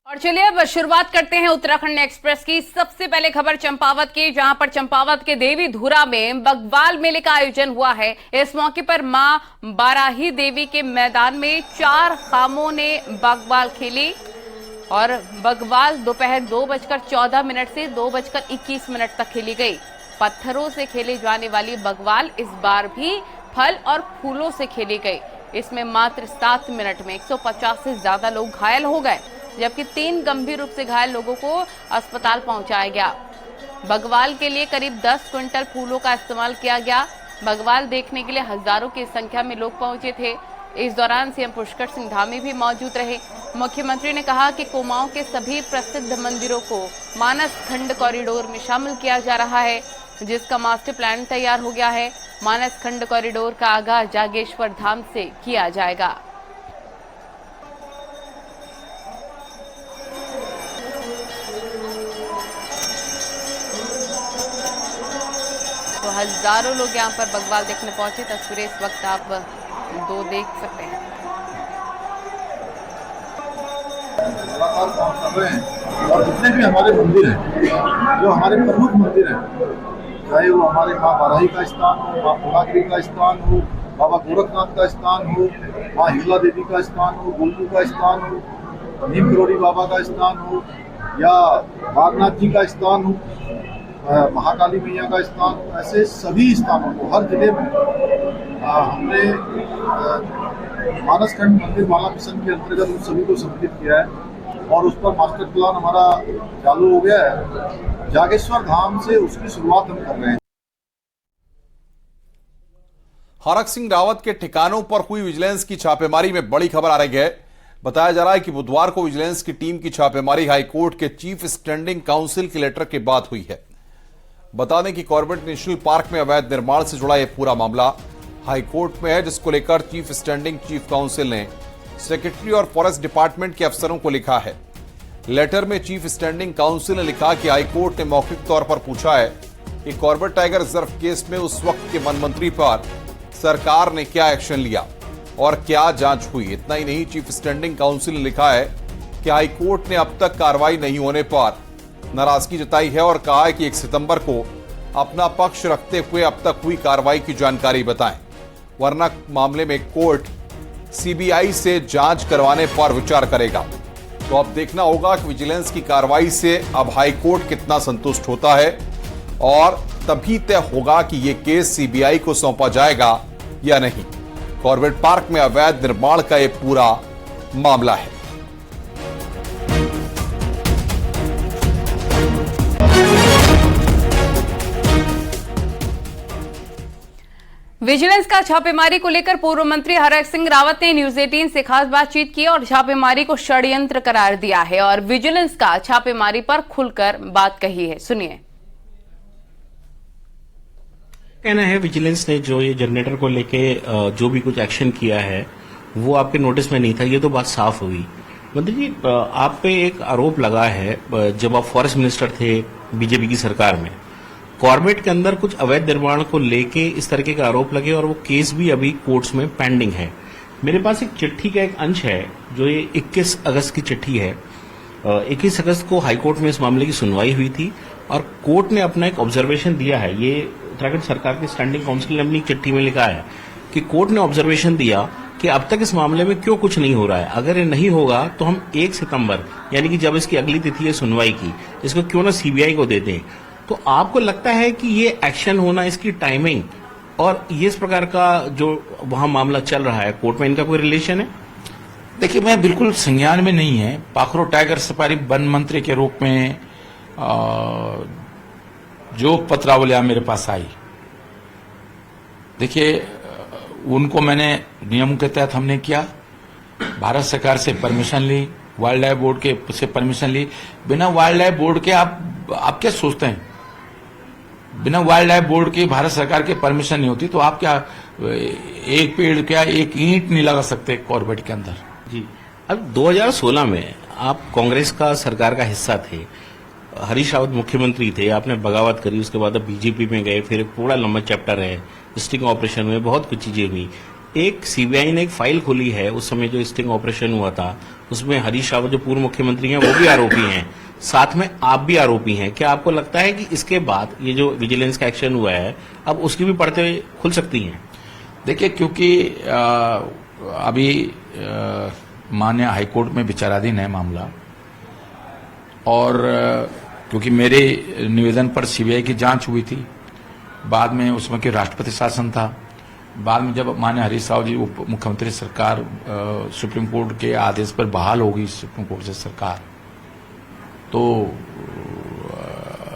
और चलिए अब शुरुआत करते हैं उत्तराखंड एक्सप्रेस की। सबसे पहले खबर चंपावत की, जहां पर चंपावत के देवी धुरा में बग्वाल मेले का आयोजन हुआ है। इस मौके पर मां बाराही देवी के मैदान में 4 खामों ने बग्वाल खेली और बग्वाल दोपहर 2:14 से 2:21 तक खेली गई। पत्थरों से खेले जाने वाली बग्वाल इस बार भी फल और फूलों से खेली गई। इसमें मात्र 7 मिनट में 150 से ज्यादा लोग घायल हो गए, जबकि 3 गंभीर रूप से घायल लोगों को अस्पताल पहुंचाया गया। बग्वाल के लिए करीब 10 क्विंटल फूलों का इस्तेमाल किया गया। बग्वाल देखने के लिए हजारों की संख्या में लोग पहुंचे थे। इस दौरान सीएम पुष्कर सिंह धामी भी मौजूद रहे। मुख्यमंत्री ने कहा कि कुमाऊं के सभी प्रसिद्ध मंदिरों को मानस खंड कॉरिडोर में शामिल किया जा रहा है, जिसका मास्टर प्लान तैयार हो गया है। मानस खंड कॉरिडोर का आगाज जागेश्वर धाम से किया जाएगा। तो हजारों लोग यहाँ पर बग्वाल देखने पहुंचे। तस्वीरें इस वक्त आप 2 देख सकते हैं। और जितने भी हमारे मंदिर हैं, जो हमारे प्रमुख मंदिर हैं, चाहे वो हमारे माँ बाराही का स्थान हो, माँ पूर्णागिरी का स्थान हो, बाबा गोरखनाथ का स्थान हो, माँ हिंगला देवी का स्थान हो, गोलू का स्थान हो, नीम करोड़ी बाबा का स्थान हो, या बागनाथ जी का स्थान हो, महाकाली मैया का स्थान हो, ऐसे सभी स्थानों को हर जिले में हमने मानसखंड मंदिर माला मिशन के अंतर्गत उन सभी को सम्मिलित किया है और उस पर मास्टर प्लान हमारा चालू हो गया है। जागेश्वर धाम से उसकी शुरुआत हम कर रहे हैं। हरक सिंह रावत के ठिकानों पर हुई विजिलेंस की छापेमारी में बड़ी खबर आ रही है। बताया जा रहा है कि बुधवार को विजिलेंस की टीम की छापेमारी हाईकोर्ट के चीफ स्टैंडिंग काउंसिल के लेटर के बाद हुई है। बता दें कि कॉर्बेट नेशनल पार्क में अवैध निर्माण से जुड़ा यह पूरा मामला हाईकोर्ट में है, जिसको लेकर चीफ स्टैंडिंग चीफ काउंसिल ने सेक्रेटरी और फॉरेस्ट डिपार्टमेंट के अफसरों को लिखा है। लेटर में चीफ स्टैंडिंग काउंसिल ने लिखा कि हाईकोर्ट ने मौखिक तौर पर पूछा है कि कॉर्बेट टाइगर रिजर्व केस में उस वक्त के वन मंत्री पर सरकार ने क्या एक्शन लिया और क्या जांच हुई। इतना ही नहीं, चीफ स्टैंडिंग काउंसिल ने लिखा है कि हाईकोर्ट ने अब तक कार्रवाई नहीं होने पर नाराजगी जताई है और कहा है कि 1 सितंबर को अपना पक्ष रखते हुए अब तक हुई कार्रवाई की जानकारी बताएं, वरना मामले में कोर्ट सीबीआई से जांच करवाने पर विचार करेगा। तो अब देखना होगा कि विजिलेंस की कार्रवाई से अब हाईकोर्ट कितना संतुष्ट होता है और तभी तय होगा कि यह केस सीबीआई को सौंपा जाएगा या नहीं। कॉर्बेट पार्क में अवैध निर्माण का यह पूरा मामला है। विजिलेंस का छापेमारी को लेकर पूर्व मंत्री हरक सिंह रावत ने न्यूज 18 से खास बातचीत की और छापेमारी को षड्यंत्र करार दिया है और विजिलेंस का छापेमारी पर खुलकर बात कही है। सुनिए। कहना है विजिलेंस ने जो ये जनरेटर को लेके जो भी कुछ एक्शन किया है वो आपके नोटिस में नहीं था, ये तो बात साफ हुई। मंत्री जी, आप पे एक आरोप लगा है, जब आप फॉरेस्ट मिनिस्टर थे बीजेपी की सरकार में, कॉर्बेट के अंदर कुछ अवैध निर्माण को लेके इस तरीके का आरोप लगे और वो केस भी अभी कोर्ट्स में पेंडिंग है। मेरे पास एक चिट्ठी का एक अंश है जो ये 21 अगस्त की चिट्ठी है। 21 अगस्त को हाईकोर्ट में इस मामले की सुनवाई हुई थी और कोर्ट ने अपना एक ऑब्जर्वेशन दिया है। ये उत्तराखंड सरकार की स्टैंडिंग काउंसिल ने अपनी चिट्ठी में लिखा है कि कोर्ट ने ऑब्जर्वेशन दिया कि अब तक इस मामले में क्यों कुछ नहीं हो रहा है। अगर ये नहीं होगा तो हम 1 सितंबर यानी कि जब इसकी अगली तिथि है सुनवाई की, इसको क्यों ना सीबीआई को दे दें। तो आपको लगता है कि ये एक्शन होना, इसकी टाइमिंग और ये इस प्रकार का जो वहां मामला चल रहा है कोर्ट में, इनका कोई रिलेशन है? देखिए, मैं बिल्कुल संज्ञान में नहीं है। पाखरो टाइगर सफारी वन मंत्री के रूप में जो पत्रावलियां मेरे पास आई, देखिए उनको मैंने नियम के तहत हमने किया, भारत सरकार से परमिशन ली, वाइल्ड लाइफ बोर्ड के से परमिशन ली। बिना वाइल्ड लाइफ बोर्ड के आप क्या सोचते हैं? बिना वाइल्ड लाइफ बोर्ड के भारत सरकार के परमिशन नहीं होती तो आप क्या एक पेड़, क्या एक ईंट नहीं लगा सकते कॉर्बेट के अंदर? जी, अब 2016 में आप कांग्रेस का सरकार का हिस्सा थे, हरीश रावत मुख्यमंत्री थे, आपने बगावत करी, उसके बाद आप बीजेपी में गए, फिर एक पूरा लंबा चैप्टर है, स्टिंग ऑपरेशन में बहुत कुछ चीजें हुई। एक सीबीआई ने एक फाइल खोली है, उस समय जो स्टिंग ऑपरेशन हुआ था उसमें हरीश रावत जो पूर्व मुख्यमंत्री हैं वो भी आरोपी हैं, साथ में आप भी आरोपी हैं। क्या आपको लगता है कि इसके बाद ये जो विजिलेंस का एक्शन हुआ है अब उसकी भी परतें खुल सकती हैं? देखिए, क्योंकि अभी माननीय हाईकोर्ट में विचाराधीन है मामला, और क्योंकि मेरे निवेदन पर सीबीआई की जांच हुई थी, बाद में उसमें कि राष्ट्रपति शासन था, बाद में जब माननीय हरीश रावत जी उप मुख्यमंत्री सरकार सुप्रीम कोर्ट के आदेश पर बहाल होगी सुप्रीम कोर्ट से सरकार, तो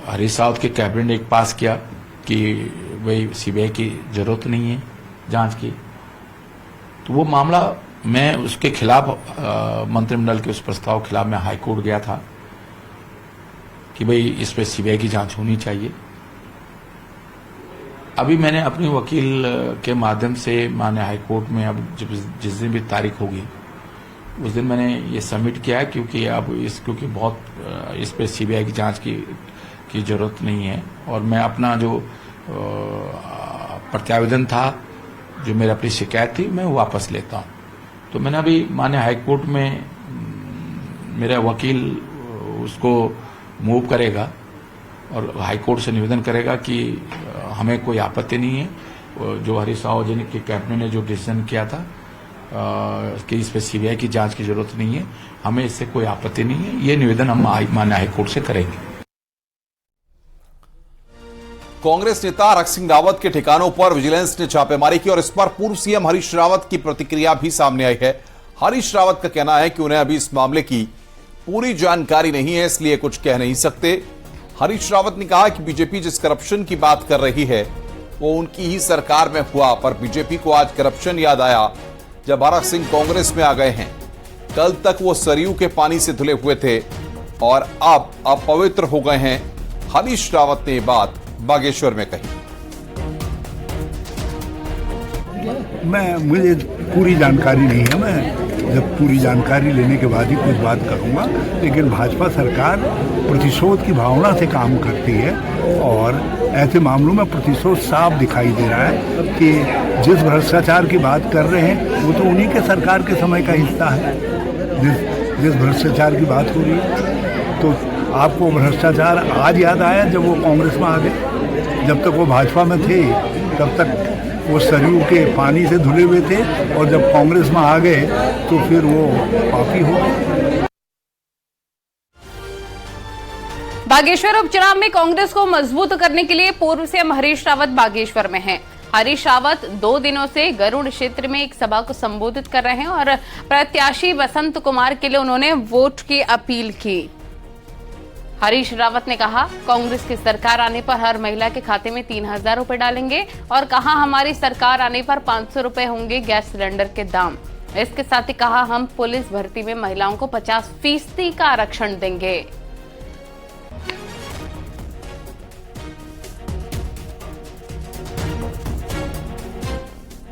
हरीश रावत के कैबिनेट ने एक पास किया कि भाई सीबीआई की जरूरत नहीं है जांच की। तो वो मामला मैं उसके खिलाफ मंत्रिमंडल के उस प्रस्ताव के खिलाफ मैं हाईकोर्ट गया था कि भाई इस पे सीबीआई की जांच होनी चाहिए। अभी मैंने अपने वकील के माध्यम से माननीय हाईकोर्ट में अब जिस दिन भी तारीख होगी उस दिन मैंने ये सबमिट किया है, क्योंकि अब क्योंकि बहुत इस पे सीबीआई की जांच की जरूरत नहीं है, और मैं अपना जो प्रत्यावेदन था, जो मेरी अपनी शिकायत थी, मैं वापस लेता हूँ। तो मैंने अभी माननीय हाईकोर्ट में मेरा वकील उसको मूव करेगा और हाईकोर्ट से निवेदन करेगा कि हमें कोई आपत्ति नहीं है जो हरीश रावत जी के कैबिनेट ने जो डिसीजन किया था कि इस पर सीबीआई की जांच की जरूरत नहीं है, हमें इससे कोई आपत्ति नहीं है। ये निवेदन हम माननीय हाईकोर्ट से करेंगे। कांग्रेस नेता रख सिंह रावत के ठिकानों पर विजिलेंस ने छापेमारी की और इस पर पूर्व सीएम हरीश रावत की प्रतिक्रिया भी सामने आई है। हरीश रावत का कहना है कि उन्हें अभी इस मामले की पूरी जानकारी नहीं है, इसलिए कुछ कह नहीं सकते। हरीश रावत ने कहा कि बीजेपी जिस करप्शन की बात कर रही है वो उनकी ही सरकार में हुआ, पर बीजेपी को आज करप्शन याद आया जब भरत सिंह कांग्रेस में आ गए हैं। कल तक वो सरयू के पानी से धुले हुए थे और अब अपवित्र हो गए हैं। हरीश रावत ने ये बात बागेश्वर में कही। मुझे पूरी जानकारी नहीं है, मैं जब पूरी जानकारी लेने के बाद ही कुछ बात करूंगा, लेकिन भाजपा सरकार प्रतिशोध की भावना से काम करती है और ऐसे मामलों में प्रतिशोध साफ दिखाई दे रहा है कि जिस भ्रष्टाचार की बात कर रहे हैं वो तो उन्हीं के सरकार के समय का हिस्सा है। जिस भ्रष्टाचार की बात हो रही है, तो आपको भ्रष्टाचार आज याद आया जब वो कांग्रेस में आ गए? जब तक वो भाजपा में थे तब तक वो सरयू के पानी से धुले हुए थे, और जब कांग्रेस में आ गए तो फिर वो पापी हो गए। बागेश्वर उपचुनाव में कांग्रेस को मजबूत करने के लिए पूर्व सीएम हरीश रावत बागेश्वर में हैं। हरीश रावत 2 दिनों से गरुड़ क्षेत्र में एक सभा को संबोधित कर रहे हैं और प्रत्याशी बसंत कुमार के लिए उन्होंने वोट की अपील की। हरीश रावत ने कहा, कांग्रेस की सरकार आने पर हर महिला के खाते में 3000 रुपए डालेंगे और कहा हमारी सरकार आने पर 500 रुपए होंगे गैस सिलेंडर के दाम। इसके साथ ही कहा हम पुलिस भर्ती में महिलाओं को 50% का आरक्षण देंगे।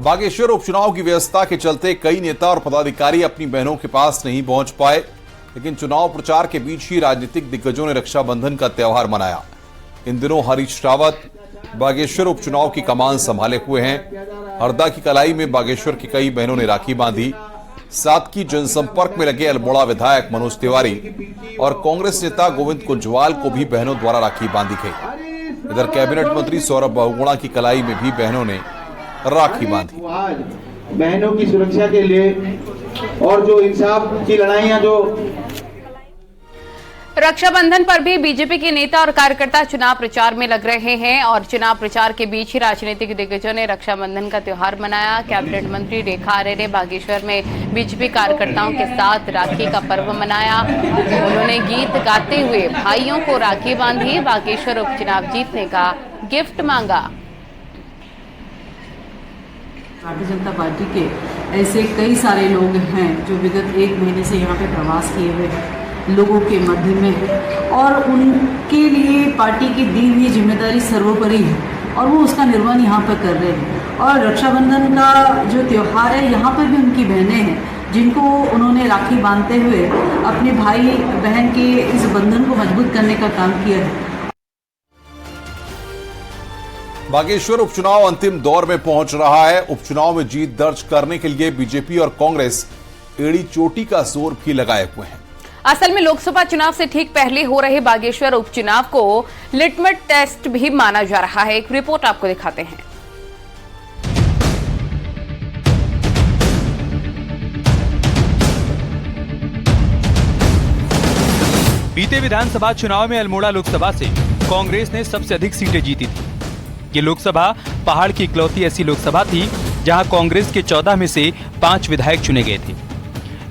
बागेश्वर उपचुनाव की व्यवस्था के चलते कई नेता और पदाधिकारी अपनी बहनों के पास नहीं पहुंच पाए, लेकिन चुनाव प्रचार के बीच ही राजनीतिक दिग्गजों ने रक्षाबंधन का त्यौहार मनाया। इन दिनों हरीश रावत बागेश्वर उपचुनाव की कमान संभाले हुए हैं। हरदा की कलाई में बागेश्वर की कई बहनों ने राखी बांधी। साथ की जनसंपर्क में लगे अल्मोड़ा विधायक मनोज तिवारी और कांग्रेस नेता गोविंद कुंजवाल को भी बहनों द्वारा राखी बांधी गई। इधर कैबिनेट मंत्री सौरभ बहुगुणा की कलाई में भी बहनों ने राखी बांधी। बहनों की सुरक्षा के लिए और जो इंसाफ की लड़ाइयां जो रक्षाबंधन पर भी बीजेपी के नेता और कार्यकर्ता चुनाव प्रचार में लग रहे हैं और चुनाव प्रचार के बीच ही राजनीतिक दिग्गजों ने रक्षाबंधन का त्यौहार मनाया। कैबिनेट मंत्री रेखा आर्य ने बागेश्वर में बीजेपी कार्यकर्ताओं के साथ राखी का पर्व मनाया। उन्होंने गीत गाते हुए भाइयों को राखी बांधी। बागेश्वर उपचुनाव जीतने का गिफ्ट मांगा। भारतीय जनता पार्टी के ऐसे कई सारे लोग हैं जो विगत 1 महीने से यहाँ पे प्रवास किए हुए हैं, लोगों के मध्य में है और उनके लिए पार्टी की दी हुई जिम्मेदारी सर्वोपरि है और वो उसका निर्वहन यहाँ पर कर रहे हैं। और रक्षाबंधन का जो त्यौहार है, यहाँ पर भी उनकी बहनें हैं जिनको उन्होंने राखी बांधते हुए अपने भाई बहन के इस बंधन को मजबूत करने का काम किया है। बागेश्वर उपचुनाव अंतिम दौर में पहुंच रहा है। उपचुनाव में जीत दर्ज करने के लिए बीजेपी और कांग्रेस एड़ी चोटी का जोर भी लगाए हुए हैं। असल में लोकसभा चुनाव से ठीक पहले हो रहे बागेश्वर उपचुनाव को लिटमस टेस्ट भी माना जा रहा है। एक रिपोर्ट आपको दिखाते हैं। बीते विधानसभा चुनाव में अल्मोड़ा लोकसभा से कांग्रेस ने सबसे अधिक सीटें जीती थी। ये लोकसभा पहाड़ की इकलौती ऐसी लोकसभा थी जहां कांग्रेस के 14 में से 5 विधायक चुने गए थे।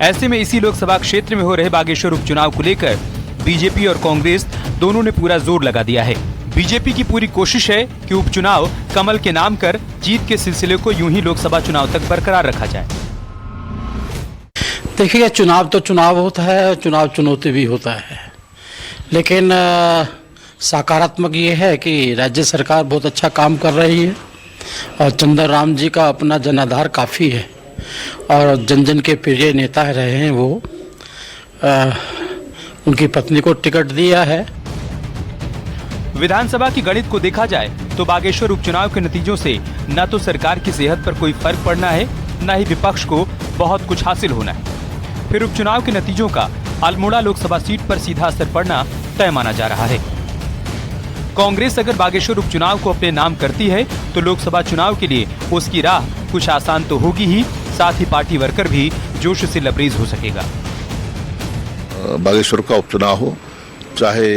ऐसे में इसी लोकसभा क्षेत्र में हो रहे बागेश्वर उपचुनाव को लेकर बीजेपी और कांग्रेस दोनों ने पूरा जोर लगा दिया है। बीजेपी की पूरी कोशिश है कि उपचुनाव कमल के नाम कर जीत के सिलसिले को यूं ही लोकसभा चुनाव तक बरकरार रखा जाए। देखिए, चुनाव तो चुनाव होता है, चुनाव चुनौती भी होता है, लेकिन सकारात्मक ये है कि राज्य सरकार बहुत अच्छा काम कर रही है और चंदन राम जी का अपना जनाधार काफ़ी है और जन जन के प्रिय नेता रहे हैं वो। उनकी पत्नी को टिकट दिया है। विधानसभा की गणित को देखा जाए तो बागेश्वर उपचुनाव के नतीजों से न तो सरकार की सेहत पर कोई फर्क पड़ना है, न ही विपक्ष को बहुत कुछ हासिल होना है। फिर उपचुनाव के नतीजों का अल्मोड़ा लोकसभा सीट पर सीधा असर पड़ना तय माना जा रहा है। कांग्रेस अगर बागेश्वर उपचुनाव को अपने नाम करती है तो लोकसभा चुनाव के लिए उसकी राह कुछ आसान तो होगी ही, साथ ही पार्टी वर्कर भी जोश से लबरेज हो सकेगा। बागेश्वर का उपचुनाव हो, चाहे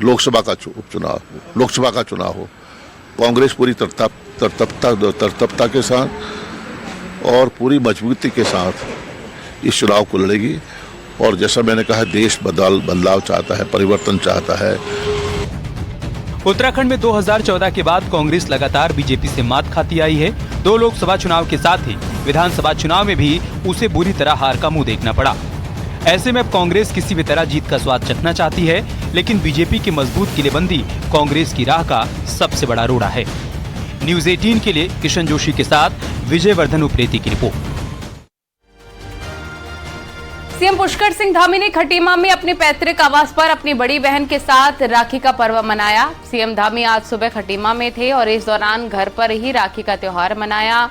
लोकसभा का उपचुनाव हो, लोकसभा का चुनाव हो, कांग्रेस पूरी तरतबता के साथ और पूरी मजबूती के साथ इस चुनाव को लड़ेगी। और जैसा मैंने कहा, देश बदलाव चाहता है, परिवर्तन चाहता है। उत्तराखंड में 2014 के बाद कांग्रेस लगातार बीजेपी से मात खाती आई है। 2 लोकसभा चुनाव के साथ ही विधानसभा चुनाव में भी उसे बुरी तरह हार का मुंह देखना पड़ा। ऐसे में अब कांग्रेस किसी भी तरह जीत का स्वाद चखना चाहती है, लेकिन बीजेपी की मजबूत किलेबंदी कांग्रेस की राह का सबसे बड़ा रोड़ा है। न्यूज 18 के लिए किशन जोशी के साथ विजय वर्धन उप्रेती की रिपोर्ट। सीएम पुष्कर सिंह धामी ने खटीमा में अपने पैतृक आवास पर अपनी बड़ी बहन के साथ राखी का पर्व मनाया। सीएम धामी आज सुबह खटीमा में थे और इस दौरान घर पर ही राखी का त्योहार मनाया।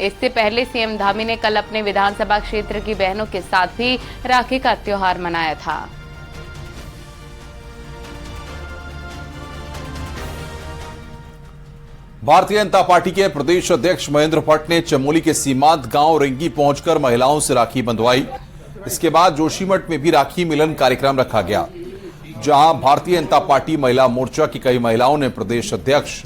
इससे पहले सीएम धामी ने कल अपने विधानसभा क्षेत्र की बहनों के साथ भी राखी का त्योहार मनाया था। भारतीय जनता पार्टी के प्रदेश अध्यक्ष महेंद्र भट्ट ने चमोली के सीमांत गांव रेंगी पहुंचकर महिलाओं से राखी बंधवाई। इसके बाद जोशीमठ में भी राखी मिलन कार्यक्रम रखा गया, जहां भारतीय जनता पार्टी महिला मोर्चा की कई महिलाओं ने प्रदेश अध्यक्ष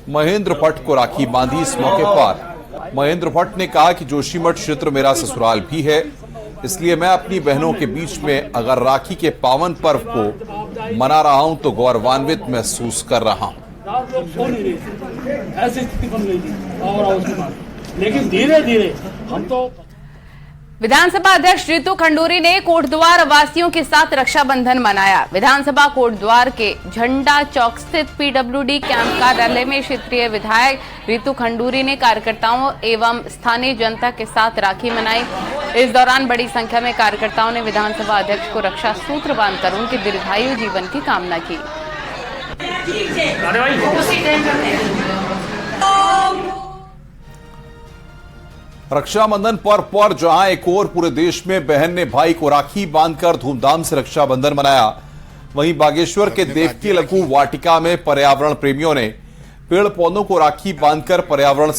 महेंद्र भट्ट को राखी बांधी। इस मौके पर महेंद्र भट्ट ने कहा कि जोशीमठ क्षेत्र मेरा ससुराल भी है, इसलिए मैं अपनी बहनों के बीच में अगर राखी के पावन पर्व को मना रहा हूं तो गौरवान्वित महसूस कर रहा हूं। ऐसी स्थिति बन गई थी, लेकिन धीरे धीरे हम तो। विधानसभा अध्यक्ष रितु खंडूरी ने कोटद्वार वासियों के साथ रक्षाबंधन मनाया। विधानसभा कोटद्वार के झंडा चौक स्थित पीडब्ल्यूडी कैंप कार्यालय में क्षेत्रीय विधायक रितु खंडूरी ने कार्यकर्ताओं एवं स्थानीय जनता के साथ राखी मनाई। इस दौरान बड़ी संख्या में कार्यकर्ताओं ने विधानसभा अध्यक्ष को रक्षा सूत्र बांधकर उनके दीर्घायु जीवन की कामना की। रक्षाबंधन पर्व पर जहां एक और पूरे देश में बहन ने भाई को राखी बांधकर धूमधाम से रक्षाबंधन मनाया, वहीं बागेश्वर के देवकी लघु वाटिका में पर्यावरण प्रेमियों ने पेड़ पौधों को राखी बांधकर पर्यावरण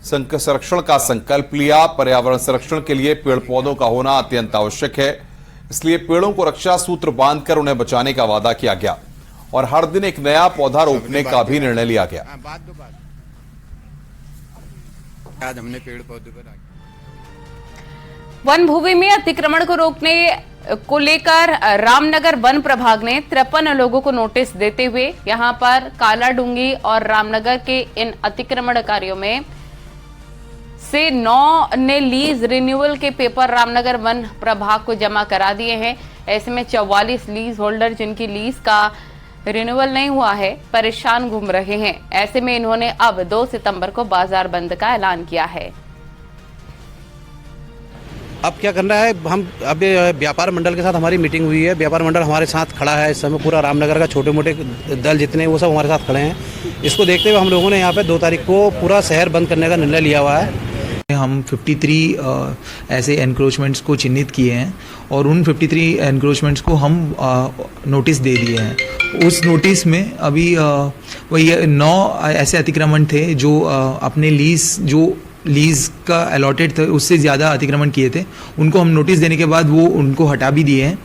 संरक्षण का संकल्प लिया। पर्यावरण संरक्षण के लिए पेड़ पौधों का होना अत्यंत आवश्यक है, इसलिए पेड़ों को रक्षा सूत्र बांधकर उन्हें बचाने का वादा किया गया और हर दिन एक नया पौधा रोपने का भी निर्णय लिया गया। आज हमने पेड़ पौधे पर वन भूमि में अतिक्रमण को रोकने को लेकर रामनगर वन प्रभाग ने 53 लोगों को नोटिस देते हुए यहां पर काला डूंगी और रामनगर के इन अतिक्रमणकारियों में से 9 ने लीज रिन्यूअल के पेपर रामनगर वन प्रभाग को जमा करा दिए हैं। ऐसे में 44 लीज होल्डर जिनकी लीज का रिन्यूअल नहीं हुआ है परेशान घूम रहे हैं। ऐसे में इन्होंने अब 2 सितंबर को बाजार बंद का ऐलान किया है। अब क्या करना है, हम अभी व्यापार मंडल के साथ हमारी मीटिंग हुई है। व्यापार मंडल हमारे साथ खड़ा है इस समय, पूरा रामनगर का छोटे मोटे दल जितने वो सब हमारे साथ खड़े हैं। इसको देखते हुए हम लोगों ने यहाँ पे 2 तारीख को पूरा शहर बंद करने का निर्णय लिया हुआ है। हम 53 ऐसे एनक्रोचमेंट्स को चिन्हित किए हैं और उन 53 एनक्रोचमेंट्स को हम नोटिस दे दिए हैं। उस नोटिस में अभी वही 9 ऐसे अतिक्रमण थे जो अपने लीज का अलॉटेड थे उससे ज़्यादा अतिक्रमण किए थे। उनको हम नोटिस देने के बाद वो उनको हटा भी दिए हैं।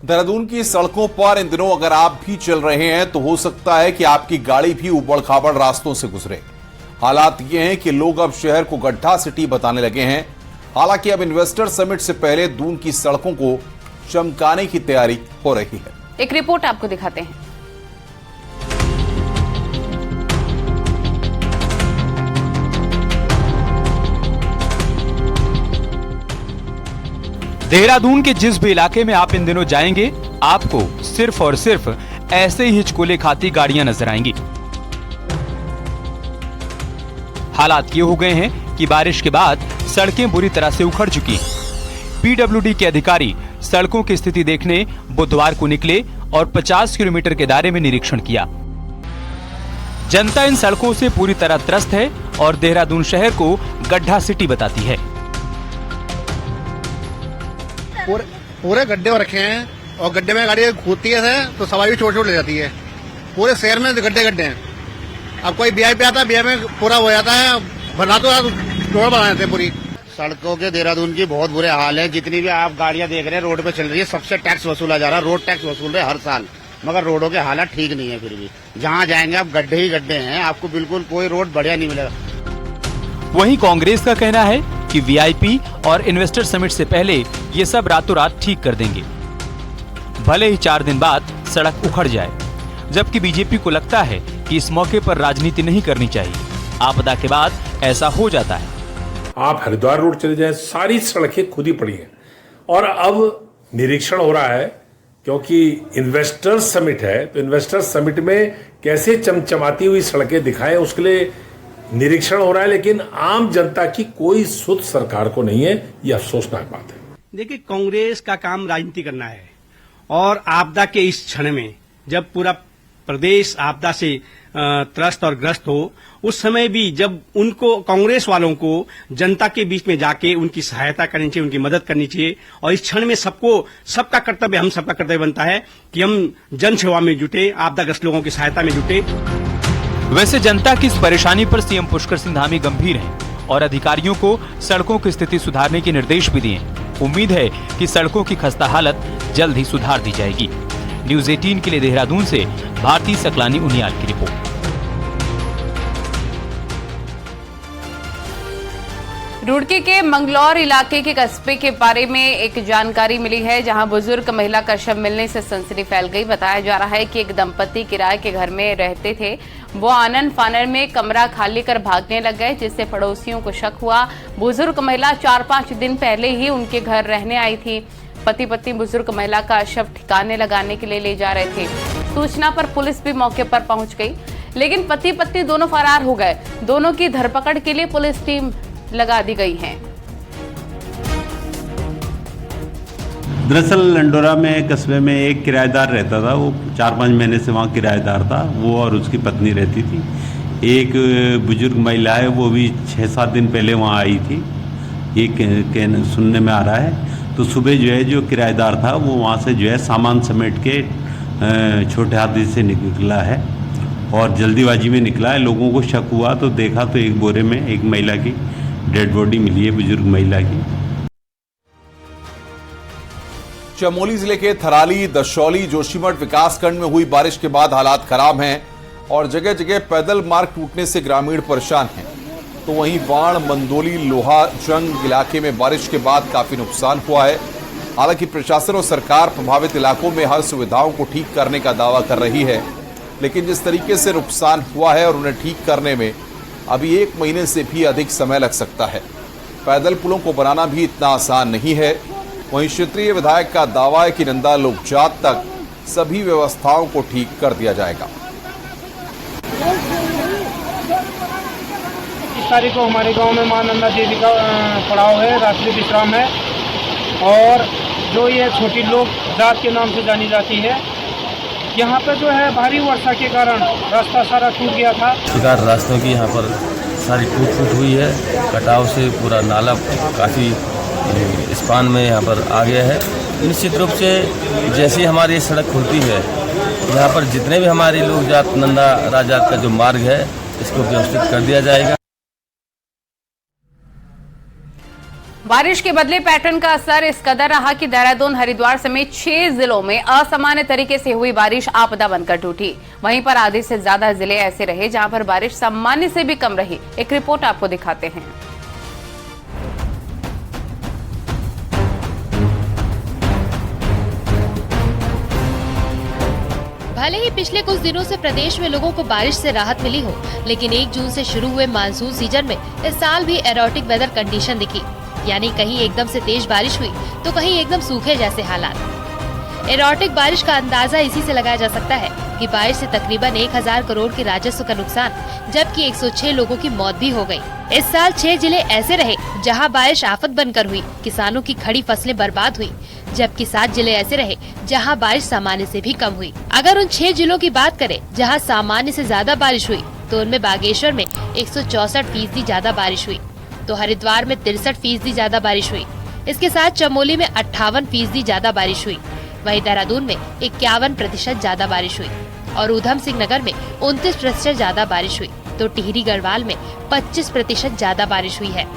देहरादून की सड़कों पर इन दिनों अगर आप भी चल रहे हैं तो हो सकता है कि आपकी गाड़ी भी उबड़ खाबड़ रास्तों से गुजरे। हालात ये हैं कि लोग अब शहर को गड्ढा सिटी बताने लगे हैं। हालांकि अब इन्वेस्टर समिट से पहले दून की सड़कों को चमकाने की तैयारी हो रही है। एक रिपोर्ट आपको दिखाते हैं। देहरादून के जिस भी इलाके में आप इन दिनों जाएंगे, आपको सिर्फ और सिर्फ ऐसे ही हिचकोले खाती गाड़ियां नजर आएंगी। हालात ये हो गए हैं कि बारिश के बाद सड़कें बुरी तरह से उखड़ चुकी हैं। पीडब्ल्यूडी के अधिकारी सड़कों की स्थिति देखने बुधवार को निकले और 50 किलोमीटर के दायरे में निरीक्षण किया। जनता इन सड़कों से पूरी तरह त्रस्त है और देहरादून शहर को गड्ढा सिटी बताती है। पूरे गड्ढे हो रखे हैं और गड्ढे में गाड़ी कूदती है तो सवारी भी छोटी छोटी ले जाती है। पूरे शहर में गड्ढे हैं। अब कोई वीआईपी आता है, वीआईपी में पूरा हो जाता है, बना तो टोड़ बना देते हैं पूरी। सड़कों के देहरादून की बहुत बुरे हाल है। जितनी भी आप गाड़ियां देख रहे हैं रोड पे चल रही है, सबसे टैक्स वसूला जा रहा है। रोड टैक्स वसूल रहे हर साल, मगर रोडों के हालात ठीक नहीं है। फिर भी जहाँ जाएंगे आप गड्ढे ही गड्ढे हैं, आपको बिल्कुल कोई रोड बढ़िया नहीं मिलेगा। वहीं कांग्रेस का कहना है कि वीआईपी और इन्वेस्टर समिट से पहले ये सब रातों रात ठीक कर देंगे, भले ही 4 दिन बाद सड़क उखड़ जाए। जबकि बीजेपी को लगता है कि इस मौके पर राजनीति नहीं करनी चाहिए। आपदा के बाद ऐसा हो जाता है। आप हरिद्वार रोड चले जाएं, सारी सड़कें खुद ही पड़ी हैं और अब निरीक्षण हो रहा है क्योंकि इन्वेस्टर समिट है। तो इन्वेस्टर समिट में कैसे चमचमाती हुई सड़कें दिखाएं, उसके लिए निरीक्षण हो रहा है। लेकिन आम जनता की कोई सुध सरकार को नहीं है, यह अफसोसनाक बात है। देखिए, कांग्रेस का काम राजनीति करना है और आपदा के इस क्षण में जब पूरा प्रदेश आपदा से त्रस्त और ग्रस्त हो, उस समय भी जब उनको कांग्रेस वालों को जनता के बीच में जाके उनकी सहायता करनी चाहिए, उनकी मदद करनी चाहिए। और इस क्षण में सबका कर्तव्य, हम सबका कर्तव्य बनता है कि हम जन सेवा में जुटे, आपदाग्रस्त लोगों की सहायता में जुटे। वैसे जनता की इस परेशानी पर सीएम पुष्कर सिंह धामी गंभीर हैं और अधिकारियों को सड़कों की स्थिति सुधारने के निर्देश भी दिए। उम्मीद है कि सड़कों की खस्ता हालत जल्द ही सुधार दी जाएगी। न्यूज 18 के लिए देहरादून से भारती सकलानी उनियाल की रिपोर्ट। रुड़की के मंगलौर इलाके के कस्बे के बारे में एक जानकारी मिली है, जहां बुजुर्ग महिला का शव मिलने से सनसनी फैल गई। बताया जा रहा है कि एक दंपति किराए के घर में रहते थे। वो आनन फानन में कमरा खाली कर भागने लग गए, जिससे पड़ोसियों को शक हुआ। बुजुर्ग महिला 4-5 दिन पहले ही उनके घर रहने आई थी। पति पत्नी बुजुर्ग महिला का शव ठिकाने लगाने के लिए ले जा रहे थे। सूचना पर पुलिस भी मौके पर पहुंच गई, लेकिन पति पत्नी दोनों फरार हो गए। दोनों की धरपकड़ के लिए पुलिस टीम लगा दी गई है। दरअसल लंडोरा में कस्बे में एक किराएदार रहता था। वो 4-5 महीने से वहाँ किराएदार था। वो और उसकी पत्नी रहती थी। एक बुजुर्ग महिला है, वो भी 6-7 दिन पहले वहाँ आई थी, ये सुनने में आ रहा है। तो सुबह जो है जो किराएदार था वो वहाँ से जो है सामान समेट के छोटे हाथी से निकला है और जल्दीबाजी में निकला है। लोगों को शक हुआ तो देखा तो एक बोरे में एक महिला की डेड बॉडी मिली है, बुजुर्ग महिला की। चमोली जिले के थराली, दशौली, जोशीमठ विकासखंड में हुई बारिश के बाद हालात खराब हैं और जगह जगह पैदल मार्ग टूटने से ग्रामीण परेशान हैं। तो वहीं वाण, मंदोली, लोहा जंग इलाके में बारिश के बाद काफी नुकसान हुआ है। हालांकि प्रशासन और सरकार प्रभावित इलाकों में हर सुविधाओं को ठीक करने का दावा कर रही है, लेकिन जिस तरीके से नुकसान हुआ है और उन्हें ठीक करने में अभी 1 महीने से भी अधिक समय लग सकता है। पैदल पुलों को बनाना भी इतना आसान नहीं है। वहीं क्षेत्रीय विधायक का दावा है कि नंदा लोकजात तक सभी व्यवस्थाओं को ठीक कर दिया जाएगा। तारीख को हमारे गांव में मां नंदा देवी का पड़ाव है, रात्रि विश्राम है। और जो ये छोटी लोक जात के नाम से जानी जाती है, यहाँ पर जो है भारी वर्षा के कारण रास्ता सारा टूट गया था। शिकार रास्तों की यहाँ पर सारी टूट हुई है, कटाव से पूरा नाला काफ़ी स्पान में यहाँ पर आ गया है। निश्चित रूप से जैसी हमारी सड़क खुलती है, यहाँ पर जितने भी हमारी लोक जात नंदा राजात का जो मार्ग है, इसको व्यवस्थित कर दिया जाएगा। बारिश के बदले पैटर्न का असर इस कदर रहा कि देहरादून, हरिद्वार समेत 6 जिलों में असामान्य तरीके से हुई बारिश आपदा बनकर टूटी। वहीं पर आधे से ज्यादा जिले ऐसे रहे जहां पर बारिश सामान्य से भी कम रही। एक रिपोर्ट आपको दिखाते हैं। भले ही पिछले कुछ दिनों से प्रदेश में लोगों को बारिश से राहत मिली हो, लेकिन 1 जून से शुरू हुए मानसून सीजन में इस साल भी एरोटिक वेदर कंडीशन दिखी, यानी कहीं एकदम से तेज बारिश हुई तो कहीं एकदम सूखे जैसे हालात। एरोटिक बारिश का अंदाजा इसी से लगाया जा सकता है कि बारिश से तकरीबन 1000 करोड़ के राजस्व का नुकसान, जबकि 106 लोगों की मौत भी हो गई। इस साल 6 जिले ऐसे रहे जहां बारिश आफत बनकर हुई, किसानों की खड़ी फसलें बर्बाद हुई, जबकि 7 जिले ऐसे रहे जहां बारिश सामान्य से भी कम हुई। अगर उन 6 जिलों की बात करें जहां सामान्य से ज्यादा बारिश हुई, तो उनमें बागेश्वर में 164% ज्यादा बारिश हुई, तो हरिद्वार में 63% ज्यादा बारिश हुई। इसके साथ चमोली में 58% ज्यादा बारिश हुई। वहीं देहरादून में 51% ज्यादा बारिश हुई और ऊधम सिंह नगर में 29% ज्यादा बारिश हुई, तो टिहरी गढ़वाल में 25% ज्यादा बारिश हुई है।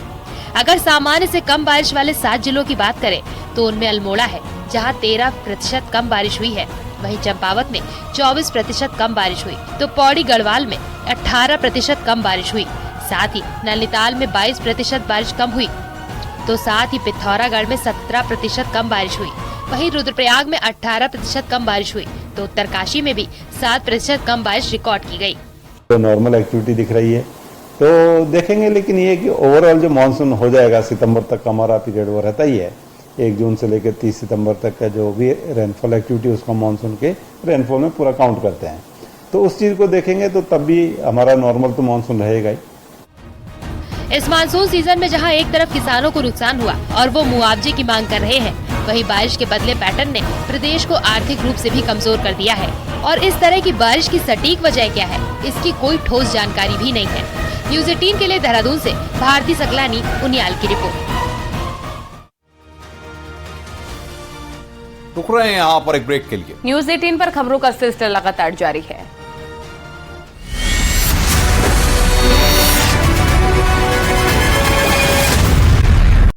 अगर सामान्य से कम बारिश वाले 7 जिलों की बात करें तो उनमें अल्मोड़ा है जहां 13% कम बारिश हुई है। वहीं चंपावत में 24% कम बारिश हुई, तो पौड़ी गढ़वाल में 18% कम बारिश हुई। साथ ही नैनीताल में 22% बारिश कम हुई, तो साथ ही पिथौरागढ़ में 17% कम बारिश हुई। वहीं रुद्रप्रयाग में 18% कम बारिश हुई, तो उत्तरकाशी में भी 7% कम बारिश रिकॉर्ड की गई। तो नॉर्मल एक्टिविटी दिख रही है, तो देखेंगे। लेकिन ये कि ओवरऑल जो मानसून हो जाएगा सितंबर तक का हमारा पीरियड वो रहता ही है। 1 जून से लेकर 30 सितंबर तक का जो भी रेनफॉल एक्टिविटी उसको मानसून के रेनफॉल में पूरा काउंट करते हैं, तो उस चीज को देखेंगे तो तब भी हमारा नॉर्मल तो मानसून रहेगा ही। इस मानसून सीजन में जहां एक तरफ किसानों को नुकसान हुआ और वो मुआवजे की मांग कर रहे हैं, वहीं बारिश के बदले पैटर्न ने प्रदेश को आर्थिक रूप से भी कमजोर कर दिया है। और इस तरह की बारिश की सटीक वजह क्या है, इसकी कोई ठोस जानकारी भी नहीं है। न्यूज़ 18 के लिए देहरादून से भारती सकलानी, उनियाल की रिपोर्ट। रुक रहे हैं यहाँ पर एक ब्रेक के लिए। न्यूज़ 18 पर खबरों का सिलसिला लगातार जारी है।